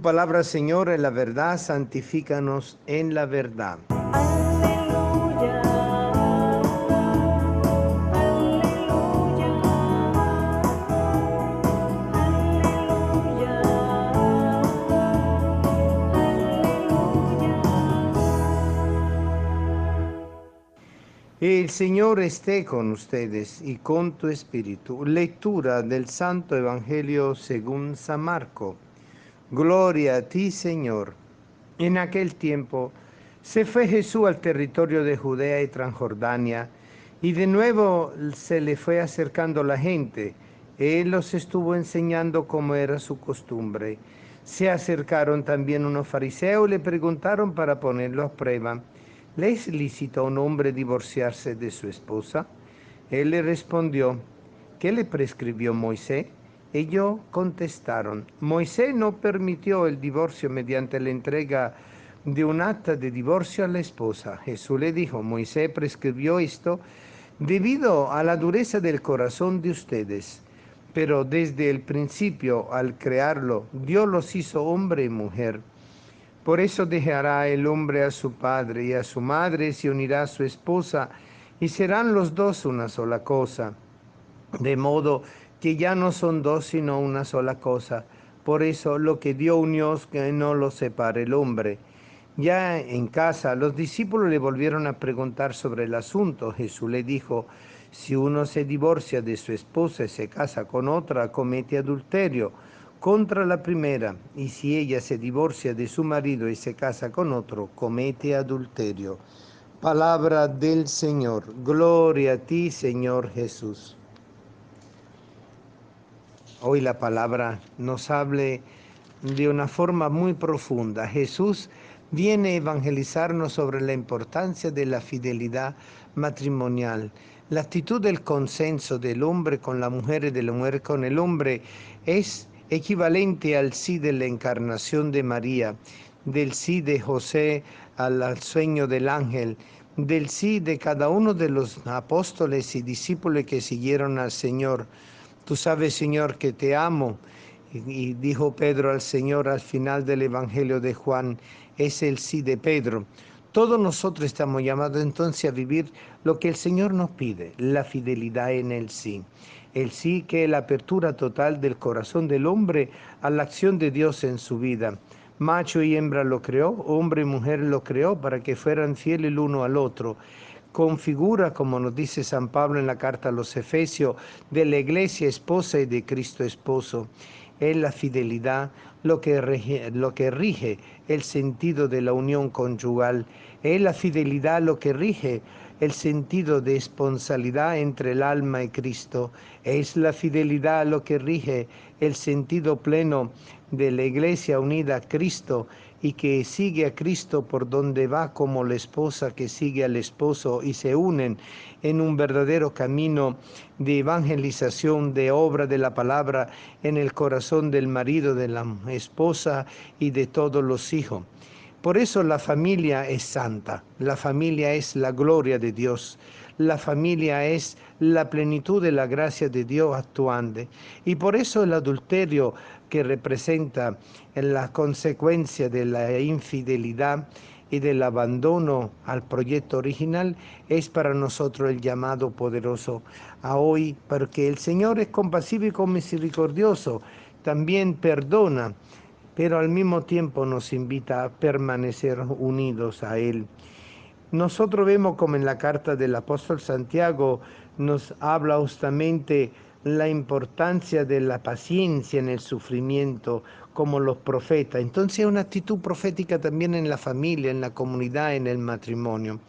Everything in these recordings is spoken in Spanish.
Tu palabra, Señor, es la verdad, santifícanos en la verdad. Aleluya, aleluya, aleluya, aleluya. El Señor esté con ustedes y con tu espíritu. Lectura del Santo Evangelio según San Marco. Gloria a ti, Señor. En aquel tiempo se fue Jesús al territorio de Judea y Transjordania, y de nuevo se le fue acercando la gente. Él los estuvo enseñando como era su costumbre. Se acercaron también unos fariseos y le preguntaron para ponerlo a prueba: ¿le es lícito a un hombre divorciarse de su esposa? Él le respondió: ¿qué le prescribió Moisés? Ellos contestaron: Moisés no permitió el divorcio mediante la entrega de un acta de divorcio a la esposa. Jesús le dijo: Moisés prescribió esto debido a la dureza del corazón de ustedes. Pero desde el principio, al crearlo, Dios los hizo hombre y mujer. Por eso dejará el hombre a su padre y a su madre, se unirá a su esposa, y serán los dos una sola cosa. De modo que ya no son dos, sino una sola cosa. Por eso lo que Dios unió, que no lo separe el hombre. Ya en casa, los discípulos le volvieron a preguntar sobre el asunto. Jesús le dijo: si uno se divorcia de su esposa y se casa con otra, comete adulterio contra la primera, y si ella se divorcia de su marido y se casa con otro, comete adulterio. Palabra del Señor. Gloria a ti, Señor Jesús. Hoy la palabra nos hable de una forma muy profunda. Jesús viene a evangelizarnos sobre la importancia de la fidelidad matrimonial. La actitud del consenso del hombre con la mujer y de la mujer con el hombre es equivalente al sí de la encarnación de María, del sí de José al sueño del ángel, del sí de cada uno de los apóstoles y discípulos que siguieron al Señor. Tú sabes, Señor, que te amo. Y dijo Pedro al Señor al final del Evangelio de Juan: es el sí de Pedro. Todos nosotros estamos llamados entonces a vivir lo que el Señor nos pide, la fidelidad en el sí. El sí, que es la apertura total del corazón del hombre a la acción de Dios en su vida. Macho y hembra lo creó, hombre y mujer lo creó para que fueran fieles el uno al otro. Configura, como nos dice San Pablo en la carta a los Efesios, de la iglesia esposa y de Cristo esposo. Es la fidelidad lo que rige el sentido de la unión conyugal. Es la fidelidad lo que rige el sentido de esponsalidad entre el alma y Cristo. Es la fidelidad lo que rige el sentido pleno de la iglesia unida a Cristo y que sigue a Cristo por donde va, como la esposa que sigue al esposo, y se unen en un verdadero camino de evangelización, de obra de la palabra en el corazón del marido, de la esposa y de todos los hijos. Por eso la familia es santa, la familia es la gloria de Dios, la familia es la plenitud de la gracia de Dios actuante. Y por eso el adulterio, que representa la consecuencia de la infidelidad y del abandono al proyecto original, es para nosotros el llamado poderoso a hoy, porque el Señor es compasivo y misericordioso, también perdona, pero al mismo tiempo nos invita a permanecer unidos a Él. Nosotros vemos como en la carta del apóstol Santiago nos habla justamente la importancia de la paciencia en el sufrimiento, como los profetas. Entonces hay una actitud profética también en la familia, en la comunidad, en el matrimonio.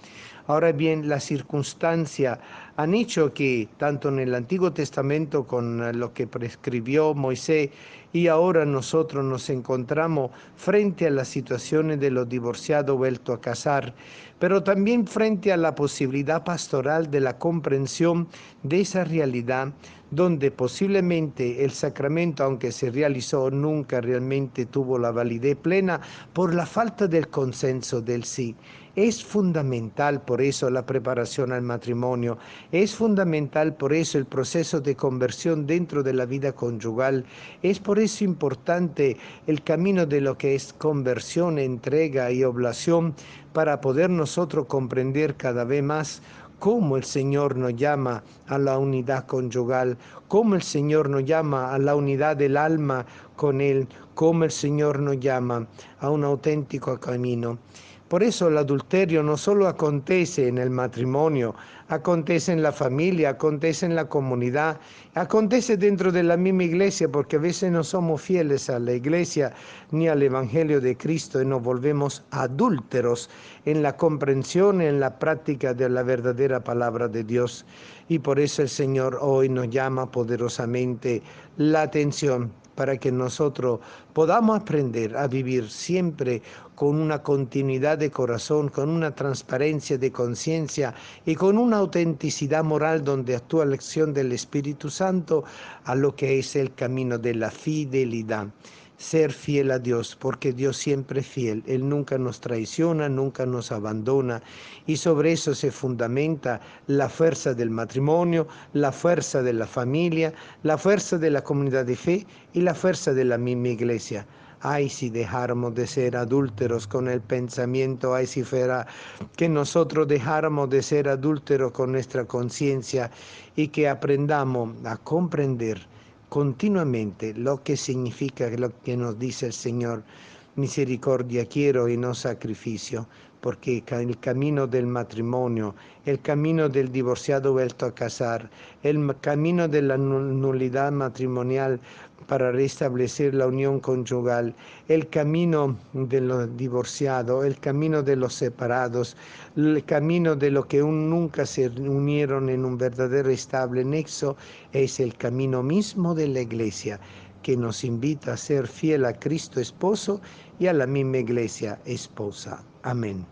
Ahora bien, las circunstancias han hecho que, tanto en el Antiguo Testamento con lo que prescribió Moisés, y ahora nosotros nos encontramos frente a las situaciones de los divorciados vueltos a casar, pero también frente a la posibilidad pastoral de la comprensión de esa realidad, donde posiblemente el sacramento, aunque se realizó, nunca realmente tuvo la validez plena por la falta del consenso del sí. Es fundamental por eso la preparación al matrimonio, es fundamental por eso el proceso de conversión dentro de la vida conyugal, es por eso importante el camino de lo que es conversión, entrega y oblación para poder nosotros comprender cada vez más cómo el Señor nos llama a la unidad conyugal, cómo el Señor nos llama a la unidad del alma con Él, cómo el Señor nos llama a un auténtico camino. Por eso el adulterio no solo acontece en el matrimonio, acontece en la familia, acontece en la comunidad, acontece dentro de la misma iglesia, porque a veces no somos fieles a la iglesia ni al Evangelio de Cristo y nos volvemos adúlteros en la comprensión, en la práctica de la verdadera palabra de Dios. Y por eso el Señor hoy nos llama poderosamente la atención para que nosotros podamos aprender a vivir siempre con una continuidad de corazón, con una transparencia de conciencia y con una autenticidad moral donde actúa la acción del Espíritu Santo a lo que es el camino de la fidelidad. Ser fiel a Dios, porque Dios siempre es fiel, Él nunca nos traiciona, nunca nos abandona, y sobre eso se fundamenta la fuerza del matrimonio, la fuerza de la familia, la fuerza de la comunidad de fe y la fuerza de la misma iglesia. Ay, si dejáramos de ser adúlteros con el pensamiento, ay, si fuera que nosotros dejáramos de ser adúlteros con nuestra conciencia y que aprendamos a comprender continuamente lo que significa lo que nos dice el Señor. Misericordia quiero y no sacrificio, porque el camino del matrimonio, el camino del divorciado vuelto a casar, el camino de la nulidad matrimonial para restablecer la unión conyugal, el camino de los divorciados, el camino de los separados, el camino de los que nunca se unieron en un verdadero estable nexo, es el camino mismo de la iglesia, que nos invita a ser fiel a Cristo esposo y a la misma iglesia esposa. Amén.